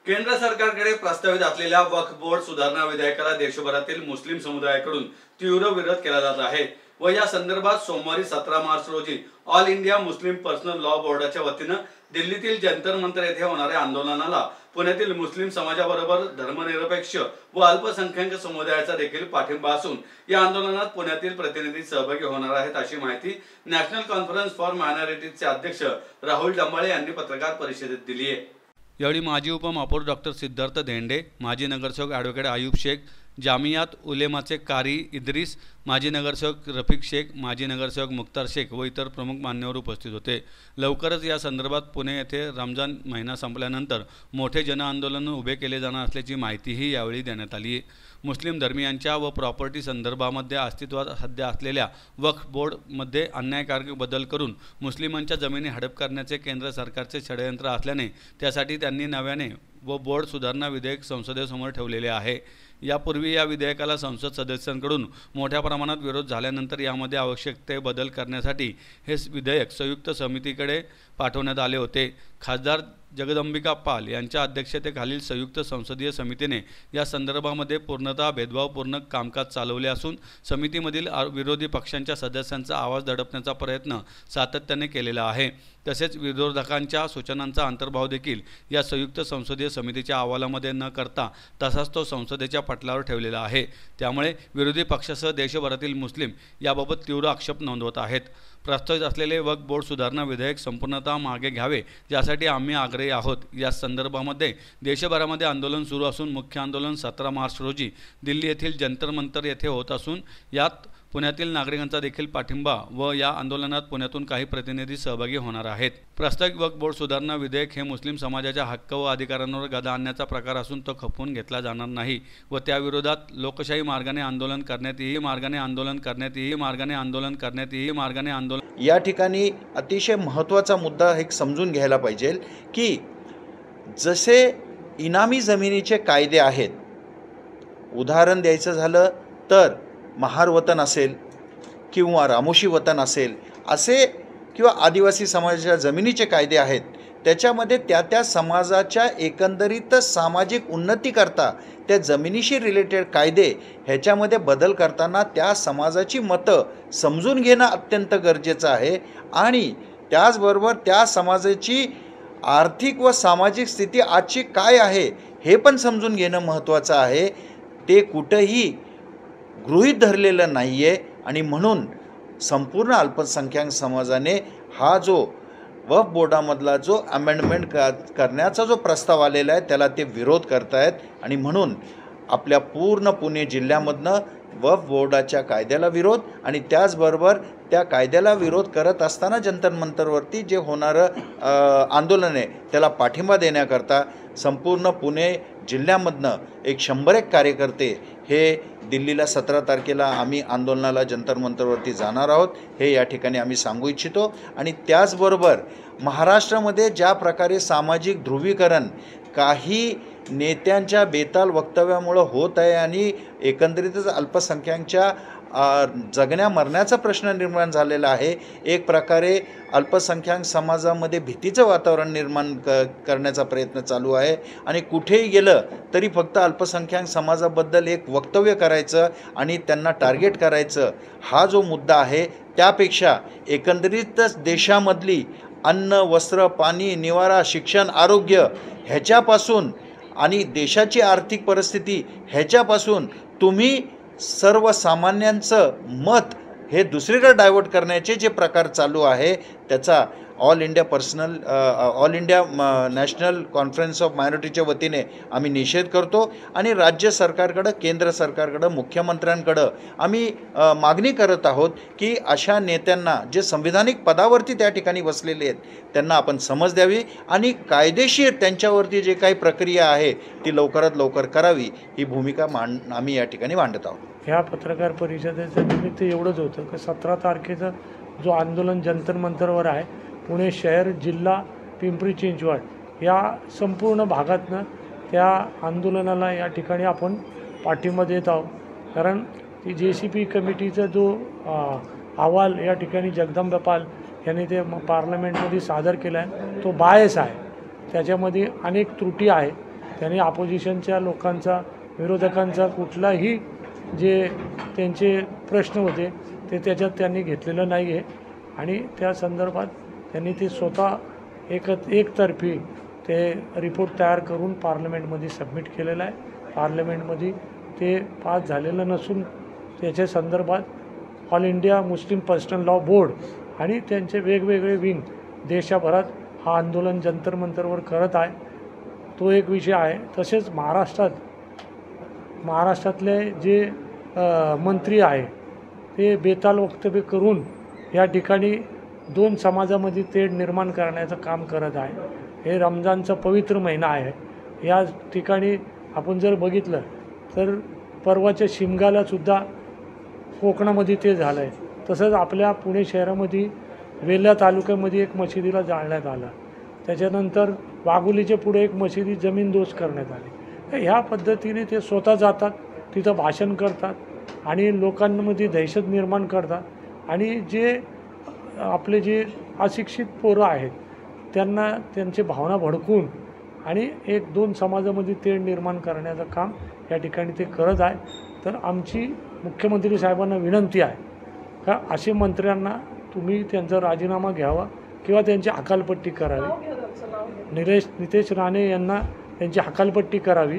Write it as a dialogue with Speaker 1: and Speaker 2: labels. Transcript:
Speaker 1: केंद्र सरकारकडे प्रस्तावित असलेल्या वक्फ बोर्ड सुधारणा विधेयकाला देशभरातील मुस्लिम समुदायाकडून तीव्र विरोध केला जात आहे व या संदर्भात सोमवारी 17 मार्च रोजी all India Muslim personal law बोर्डाच्या वतीने दिल्लीतील जंतर मंतर येथे होणाऱ्या आंदोलनाला पुण्यातील मुस्लिम समाजाबरोबर धर्मनिरपेक्ष व अल्पसंख्याक समुदायाचा देखील पाठिंबा असून या आंदोलनात पुण्यातील प्रतिनिधी सहभागी होणार आहेत अशी माहिती नॅशनल कॉन्फरन्स फॉर मायनॉरिटीजचे अध्यक्ष राहुल डंबाळे यांनी पत्रकार परिषदेत दिली आहे। यावेळी माजी उपमहापौर डॉक्टर सिद्धार्थ धेंडे, माजी नगरसेवक ॲडव्होकेट आयुब शेख, जामियात उलेमाचे कारी इद्रिस, माजी नगरसेवक रफिक शेख, माजी नगरसेवक मुख्तार शेख व इतर प्रमुख मान्यवर उपस्थित होते। लवकरच या संदर्भात पुणे येथे रमजान महिना संपल्यानंतर मोठे जनआंदोलन उभे केले जाणार असल्याची माहितीही यावेळी देण्यात आली। मुस्लिम धर्मियांच्या व प्रॉपर्टी संदर्भामध्ये अस्तित्वात सध्या असलेल्या वक्फ बोर्डमध्ये अन्यायकारक बदल करून मुस्लिमांच्या जमिनी हडप करण्याचे केंद्र सरकारचे षडयंत्र असल्याने त्यासाठी त्यांनी नव्याने व बोर्ड सुधारणा विधेयक संसदेसमोर ठेवलेले आहे। यापूर्वी या विधेयकाला संसद सदस्यांकडून मोठ्या प्रमाणात विरोध झाल्यानंतर यामध्ये आवश्यक ते बदल करण्यासाठी हे विधेयक संयुक्त समितीकडे पाठवण्यात आले होते। खासदार जगदंबिका पाल यांच्या अध्यक्षतेखालील संयुक्त संसदीय समितीने या संदर्भामध्ये पूर्णतः भेदभावपूर्ण कामकाज चालवले असून समितीमधील विरोधी पक्षांच्या सदस्यांचा आवाज दडपण्याचा प्रयत्न सातत्याने केलेला आहे। तसेच विरोधकांच्या सूचनांचा अंतर्भाव देखील या संयुक्त संसदीय समितीच्या अहवालामध्ये न करता तसाच तो संसदेच्या पटलावर ठेवलेला आहे। त्यामुळे विरोधी पक्षासह देशभरातील मुस्लिम याबाबत तीव्र आक्षेप नोंदवत आहेत। प्रस्तावित असलेले वक्फ बोर्ड सुधारणा विधेयक संपूर्णतः मागे घ्यावे यासाठी आम्ही आग्रही आहोत। या संदर्भामध्ये देशभरामध्ये आंदोलन सुरू असून मुख्य आंदोलन 17 मार्च रोजी दिल्ली येथील जंतर मंतर येथे होत असून यात पुण्यातील नागरिकांचा देखील पाठिंबा व या आंदोलनात पुण्यातून काही प्रतिनिधी सहभागी होणार आहेत। प्रस्तावित वक्फ बोर्ड सुधारणा विधेयक हे मुस्लिम समाजाच्या हक्क व अधिकारांवर गदा आणण्याचा प्रकार असून तो खपवून घेतला जाणार नाही व त्याविरोधात लोकशाही मार्गाने आंदोलन करण्यात
Speaker 2: या ठिकाणी अतिशय महत्त्वाचा मुद्दा एक समजून घ्यायला पाहिजे की जसे इनामी जमिनीचे कायदे आहेत, उदाहरण द्यायचं झालं तर महार वतन असेल किंवा रामोशी वतन असेल असे किंवा आदिवासी समाजाच्या जमिनीचे कायदे आहेत, त्याच्यामध्ये त्या समाजाच्या एकंदरीत सामाजिक उन्नतीकरता त्या जमिनीशी रिलेटेड कायदे ह्याच्यामध्ये बदल करताना त्या समाजाची मतं समजून घेणं अत्यंत गरजेचं आहे आणि त्याचबरोबर त्या समाजाची आर्थिक व सामाजिक स्थिती आजची काय आहे हे पण समजून घेणं महत्त्वाचं आहे। ते कुठंही गृहीत धरलेलं नाही आहे आणि म्हणून संपूर्ण अल्पसंख्याक समाजाने हा जो वक्फ बोर्डामधला जो अमेंडमेंट करण्याचा जो प्रस्ताव आलेला आहे त्याला ते विरोध करतायत आणि म्हणून आपल्या पूर्ण पुणे जिल्ह्यामधनं वक्फ बोर्डाच्या कायद्याला विरोध आणि त्याचबरोबर त्या कायद्याला विरोध करत असताना जंतर मंतरवरती जे होणारं आंदोलन आहे त्याला पाठिंबा देण्याकरता संपूर्ण पुणे जिल्ह्यामधनं एक 100 कार्यकर्ते हे दिल्लीला 17 तारखेला आम्ही आंदोलनाला जंतर मंतरवरती जाणार आहोत हे या ठिकाणी आम्ही सांगू इच्छितो। आणि त्याचबरोबर महाराष्ट्रामध्ये ज्या प्रकारे सामाजिक ध्रुवीकरण काही नेत्यांच्या बेताल वक्तव्यामुळं होत आहे आणि एकंदरीतच अल्पसंख्याकांच्या जगण्या मरण्याचा प्रश्न निर्माण झालेला आहे, एक प्रकारे अल्पसंख्याक समाजामध्ये भीतीचं वातावरण निर्माण करण्याचा प्रयत्न चालू आहे आणि कुठेही गेलं तरी फक्त अल्पसंख्याक समाजाबद्दल एक वक्तव्य करायचं आणि त्यांना टार्गेट करायचं हा जो मुद्दा आहे त्यापेक्षा एकंदरीतच देशामधली अन्न, वस्त्र, पाणी, निवारा, शिक्षण, आरोग्य ह्याच्यापासून आणि देशाची आर्थिक परिस्थिती ह्याच्यापासून तुम्ही सर्वसामान्यांचं मत हे दुसरीकडे डायव्हर्ट करण्याचे जे प्रकार चालू आहे त्याचा all India national conference of मायनॉरिटीच्या वतीने आम्ही निषेध करतो आणि राज्य सरकारकडं, केंद्र सरकारकडं, मुख्यमंत्र्यांकडं आम्ही मागणी करत आहोत की अशा नेत्यांना जे संविधानिक पदावरती त्या ठिकाणी बसलेले आहेत त्यांना आपण समज द्यावी आणि कायदेशीर त्यांच्यावरती जे काही प्रक्रिया आहे ती लवकरात लवकर करावी ही भूमिका आम्ही या ठिकाणी मांडत आहोत।
Speaker 3: ह्या पत्रकार परिषदेचं निमित्त एवढंच होतं की 17 तारखेचं जो आंदोलन जंतर मंतरवर आहे पुणे शहर, जिल्हा, पिंपरी चिंचवड या संपूर्ण भागातनं त्या आंदोलनाला या ठिकाणी आपण पाठिंबा देत आहोत। कारण ती JCP कमिटीचा जो अहवाल या ठिकाणी जगदंबा पाल यांनी ते पार्लमेंटमध्ये सादर केला आहे तो बायस आहे, त्याच्यामध्ये अनेक त्रुटी आहेत। त्यांनी अपोजिशनच्या लोकांचा, विरोधकांचा कुठलाही जे त्यांचे प्रश्न होते ते त्याच्यात त्यांनी घेतलेलं नाही आहे आणि त्या संदर्भात त्यांनी ते स्वतः एकतर्फी ते रिपोर्ट तयार करून पार्लमेंटमध्ये सबमिट केलेलं आहे. पार्लमेंटमध्ये ते पास झालेलं नसून त्याच्या संदर्भात all India Muslim personal law board आणि त्यांचे वेगवेगळे विंग देशभरात हा आंदोलन जंतर मंतरवर करत आहे. तो एक विषय आहे. तसेच महाराष्ट्रातले जे मंत्री आहे ते बेताल वक्तव्य करून या ठिकाणी दोन समाजामध्ये तेढ निर्माण करण्याचं काम करत आहे. हे रमजानचा पवित्र महिना आहे. या ठिकाणी आपण जर बघितलं तर परवाच्या शिमगालासुद्धा कोकणामध्ये ते झालं आहे. तसंच आपल्या पुणे शहरामध्ये वेल्हा तालुक्यामध्ये एक मशिदीला जाळण्यात आलं. त्याच्यानंतर वाघोलीच्या पुढे एक मशिदी जमीनदोस्त करण्यात आली. तर ह्या पद्धतीने ते स्वतः जातात, तिथं भाषण करतात आणि लोकांमध्ये दहशत निर्माण करतात आणि जे आपले जे अशिक्षित पोरं आहेत त्यांना त्यांची भावना भडकून आणि एक दोन समाजामध्ये तेढ निर्माण करण्याचं काम या ठिकाणी ते करत आहे. तर आमची मुख्यमंत्री साहेबांना विनंती आहे का असे मंत्र्यांना तुम्ही त्यांचा राजीनामा घ्यावा किंवा त्यांची हकालपट्टी करावी. नितेश राणे यांना त्यांची हकालपट्टी करावी